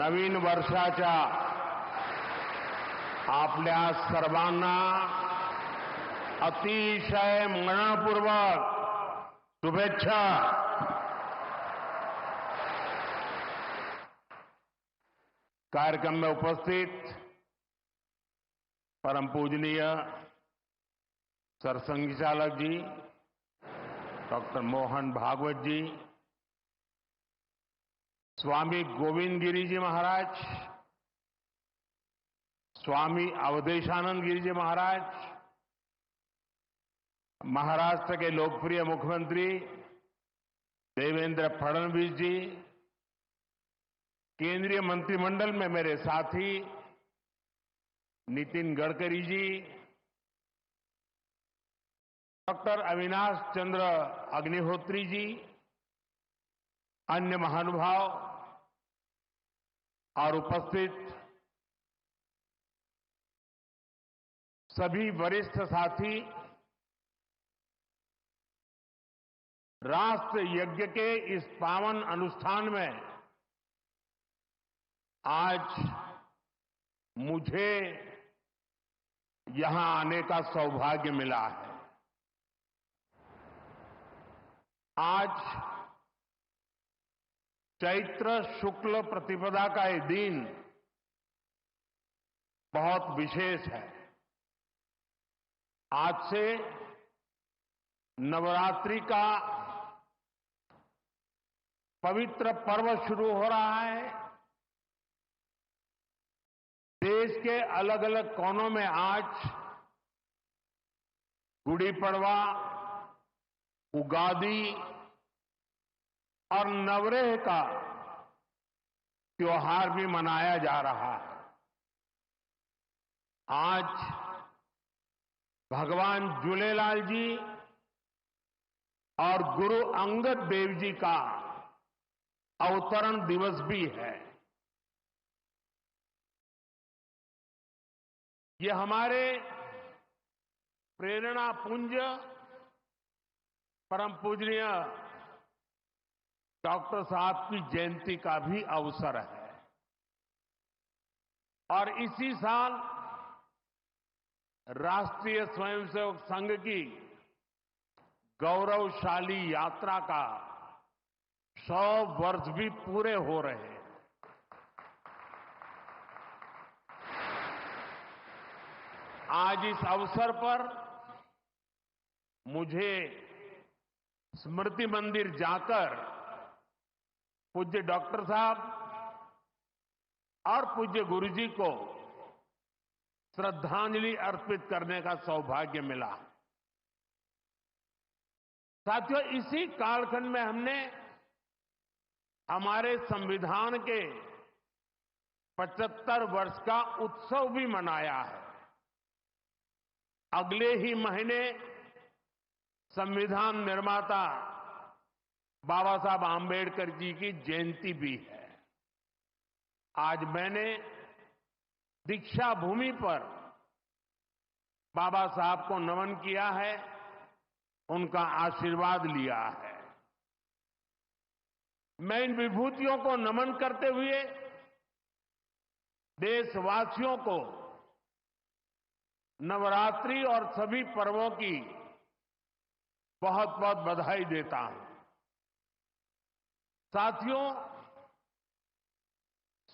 नवीन वर्षाच्या आपल्या सर्वांना अतिशय मनपूर्वक शुभेच्छा। कार्यक्रम में उपस्थित परम पूजनीय सरसंघचालक जी डॉक्टर मोहन भागवत जी, स्वामी गोविंद गिरी जी महाराज, स्वामी अवधेशानंद गिरी जी महाराज, महाराष्ट्र के लोकप्रिय मुख्यमंत्री देवेंद्र फडणवीस जी, केंद्रीय मंत्रिमंडल में मेरे साथी नितिन गडकरी जी, डॉक्टर अविनाश चंद्र अग्निहोत्री जी, अन्य महानुभाव और उपस्थित सभी वरिष्ठ साथी, राष्ट्र यज्ञ के इस पावन अनुष्ठान में आज मुझे यहां आने का सौभाग्य मिला है। आज चैत्र शुक्ल प्रतिपदा का ये दिन बहुत विशेष है। आज से नवरात्रि का पवित्र पर्व शुरू हो रहा है। देश के अलग अलग कोनों में आज गुड़ी पड़वा, उगादी और नवरेह का त्योहार भी मनाया जा रहा है। आज भगवान झूलेलाल जी और गुरु अंगद देव जी का अवतरण दिवस भी है। ये हमारे प्रेरणा पुंज परम पूजनीय डॉक्टर साहब की जयंती का भी अवसर है और इसी साल राष्ट्रीय स्वयंसेवक संघ की गौरवशाली यात्रा का 100 वर्ष भी पूरे हो रहे हैं। आज इस अवसर पर मुझे स्मृति मंदिर जाकर पूज्य डॉक्टर साहब और पूज्य गुरुजी को श्रद्धांजलि अर्पित करने का सौभाग्य मिला। साथियों, इसी कालखंड में हमने हमारे संविधान के 75 वर्ष का उत्सव भी मनाया है। अगले ही महीने संविधान निर्माता बाबा साहब आंबेडकर जी की जयंती भी है। आज मैंने दीक्षा भूमि पर बाबा साहब को नमन किया है, उनका आशीर्वाद लिया है। मैं इन विभूतियों को नमन करते हुए देशवासियों को नवरात्रि और सभी पर्वों की बहुत बहुत बधाई देता हूं। साथियों,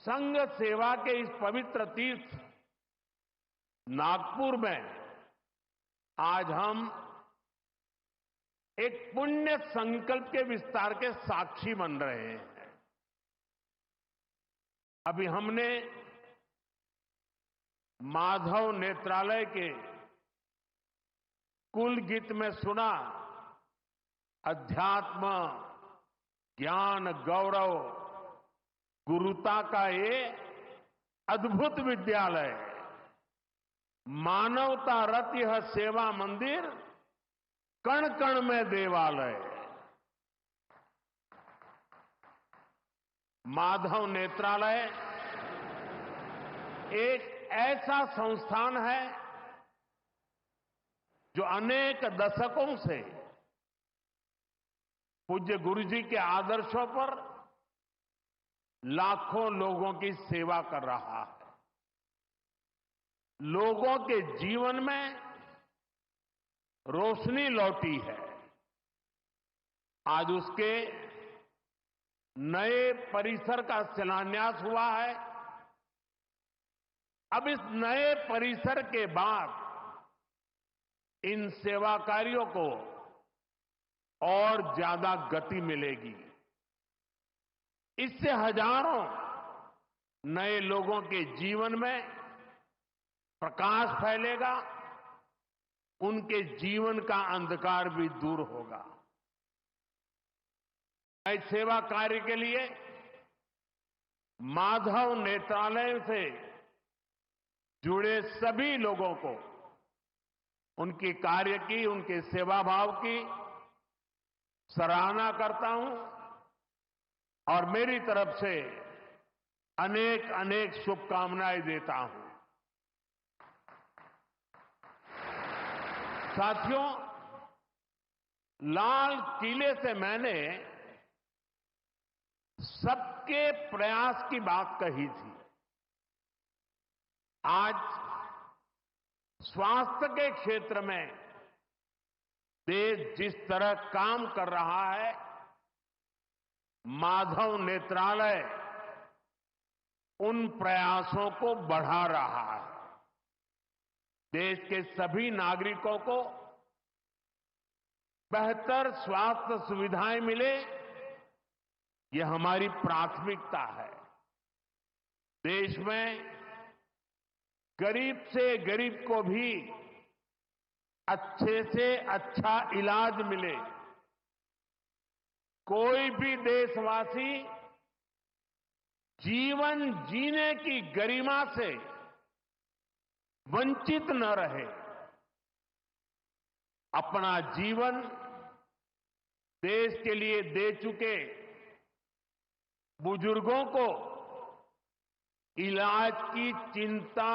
संघ सेवा के इस पवित्र तीर्थ नागपुर में आज हम एक पुण्य संकल्प के विस्तार के साक्षी बन रहे हैं। अभी हमने माधव नेत्रालय के कुल गीत में सुना, अध्यात्म, ज्ञान, गौरव, गुरुता का ये अद्भुत विद्यालय, मानवता रत यह सेवा मंदिर, कण कण में देवालय। माधव नेत्रालय एक ऐसा संस्थान है जो अनेक दशकों से पूज्य गुरु जी के आदर्शों पर लाखों लोगों की सेवा कर रहा है। लोगों के जीवन में रोशनी लौटी है। आज उसके नए परिसर का शिलान्यास हुआ है। अब इस नए परिसर के बाद इन सेवा कार्यों को और ज्यादा गति मिलेगी। इससे हजारों नए लोगों के जीवन में प्रकाश फैलेगा, उनके जीवन का अंधकार भी दूर होगा। मैं सेवा कार्य के लिए माधव नेत्रालय से जुड़े सभी लोगों को उनके कार्य की, उनके सेवा भाव की सराहना करता हूं और मेरी तरफ से अनेक अनेक शुभकामनाएं देता हूं। साथियों, लाल किले से मैंने सबके प्रयास की बात कही थी। आज स्वास्थ्य के क्षेत्र में देश जिस तरह काम कर रहा है, माधव नेत्रालय उन प्रयासों को बढ़ा रहा है। देश के सभी नागरिकों को बेहतर स्वास्थ्य सुविधाएं मिले, यह हमारी प्राथमिकता है। देश में गरीब से गरीब को भी अच्छे से अच्छा इलाज मिले। कोई भी देशवासी जीवन जीने की गरिमा से वंचित न रहे। अपना जीवन देश के लिए दे चुके बुजुर्गों को इलाज की चिंता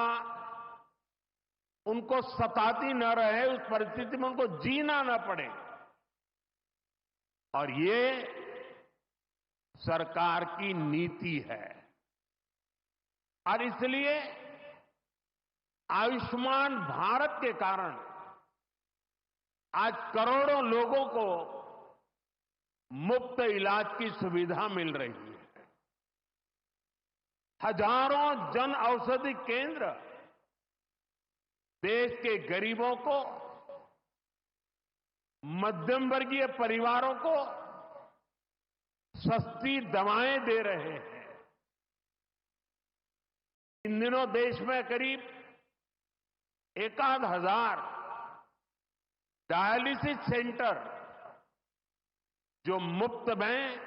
उनको सताती न रहे, उस परिस्थिति में उनको जीना न पड़े। और ये सरकार की नीति है। और इसलिए आयुष्मान भारत के कारण आज करोड़ों लोगों को मुफ्त इलाज की सुविधा मिल रही है। हजारों जन औषधि केंद्र देश के गरीबों को, मध्यम वर्गीय परिवारों को सस्ती दवाएं दे रहे हैं। इन दिनों देश में करीब 1,000 डायलिसिस सेंटर जो मुफ्त में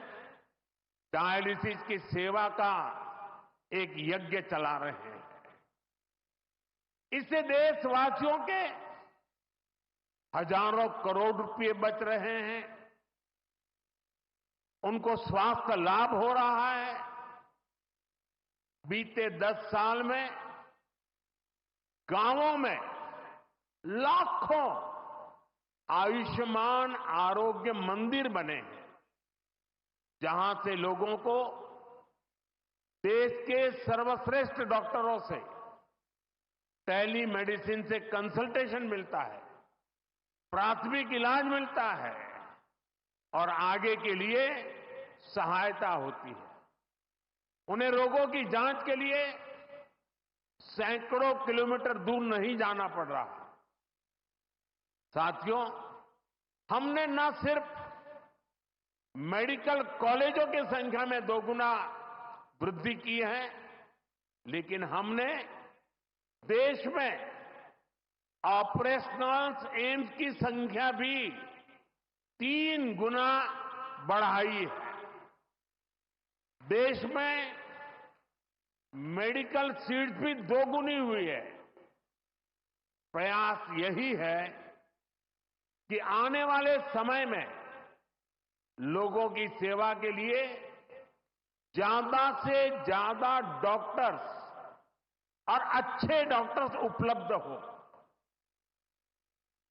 डायलिसिस की सेवा का एक यज्ञ चला रहे हैं। इससे देशवासियों के हजारों करोड़ रुपए बच रहे हैं, उनको स्वास्थ्य लाभ हो रहा है। बीते 10 साल में गांवों में लाखों आयुष्मान आरोग्य मंदिर बने हैं, जहां से लोगों को देश के सर्वश्रेष्ठ डॉक्टरों से टेली मेडिसिन से कंसल्टेशन मिलता है, प्राथमिक इलाज मिलता है और आगे के लिए सहायता होती है। उन्हें रोगों की जांच के लिए सैकड़ों किलोमीटर दूर नहीं जाना पड़ रहा। साथियों, हमने न सिर्फ मेडिकल कॉलेजों की संख्या में 2 गुना वृद्धि की है, लेकिन हमने देश में ऑपरेशनल एम्स की संख्या भी 3 गुना बढ़ाई है। देश में मेडिकल सीट्स भी 2 गुनी हुई है। प्रयास यही है कि आने वाले समय में लोगों की सेवा के लिए ज्यादा से ज्यादा डॉक्टर्स और अच्छे डॉक्टर्स उपलब्ध हो।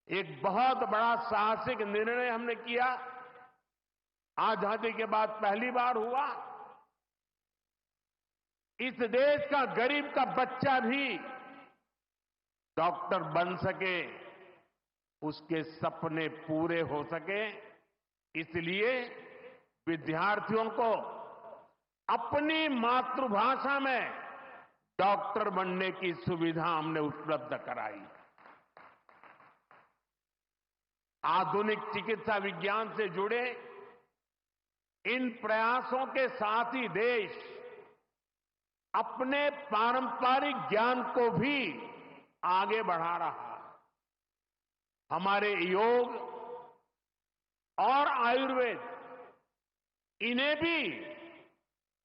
एक बहुत बड़ा साहसिक निर्णय हमने किया, आजादी के बाद पहली बार हुआ इस देश का गरीब का बच्चा भी डॉक्टर बन सके, उसके सपने पूरे हो सके, इसलिए विद्यार्थियों को अपनी मातृभाषा में डॉक्टर बनने की सुविधा हमने उपलब्ध कराई। आधुनिक चिकित्सा विज्ञान से जुड़े इन प्रयासों के साथ ही देश अपने पारंपरिक ज्ञान को भी आगे बढ़ा रहा है। हमारे योग और आयुर्वेद, इन्हें भी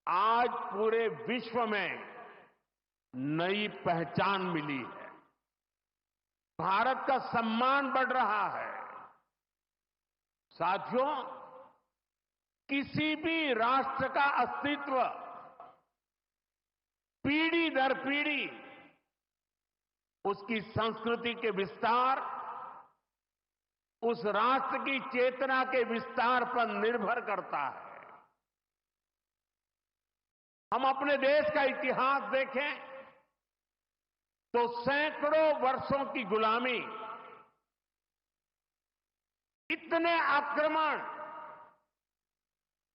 आज पूरे विश्व में नई पहचान मिली है। भारत का सम्मान बढ़ रहा है। साथियों, किसी भी राष्ट्र का अस्तित्व पीढ़ी दर पीढ़ी उसकी संस्कृति के विस्तार, उस राष्ट्र की चेतना के विस्तार पर निर्भर करता है। हम अपने देश का इतिहास देखें तो सैकड़ों वर्षों की गुलामी, इतने आक्रमण,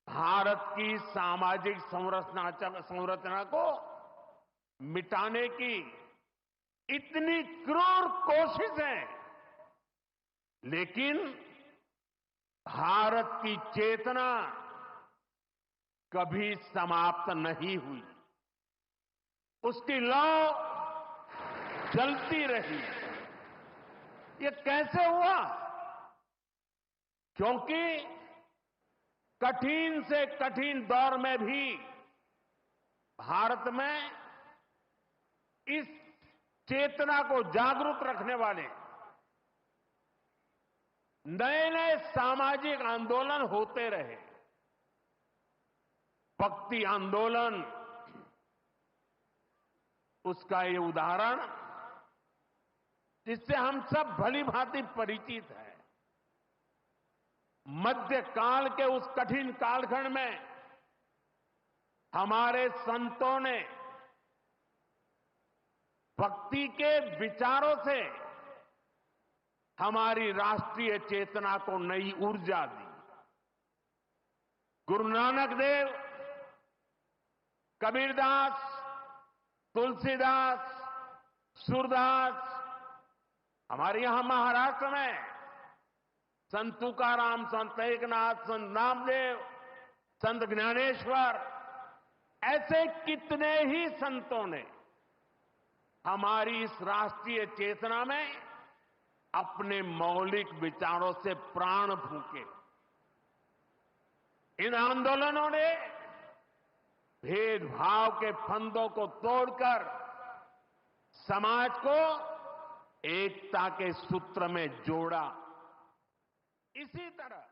भारत की सामाजिक संरचना को मिटाने की इतनी क्रूर कोशिशें, लेकिन भारत की चेतना कभी समाप्त नहीं हुई। उसकी लौ जलती रही। ये कैसे हुआ? क्योंकि कठिन से कठिन दौर में भी भारत में इस चेतना को जागरूक रखने वाले नए नए सामाजिक आंदोलन होते रहे। भक्ति आंदोलन उसका ये उदाहरण, जिससे हम सब भली भांति परिचित हैं। मध्यकाल के उस कठिन कालखंड में हमारे संतों ने भक्ति के विचारों से हमारी राष्ट्रीय चेतना को नई ऊर्जा दी। गुरु नानक देव, कबीरदास, तुलसीदास, सूरदास, हमारे यहां महाराष्ट्र में संत तुकाराम, संत एकनाथ, संत नामदेव, संत ज्ञानेश्वर, ऐसे कितने ही संतों ने हमारी इस राष्ट्रीय चेतना में अपने मौलिक विचारों से प्राण फूंके। इन आंदोलनों ने भेदभाव के फंदों को तोड़कर समाज को एकता के सूत्र में जोड़ा। इसी तरह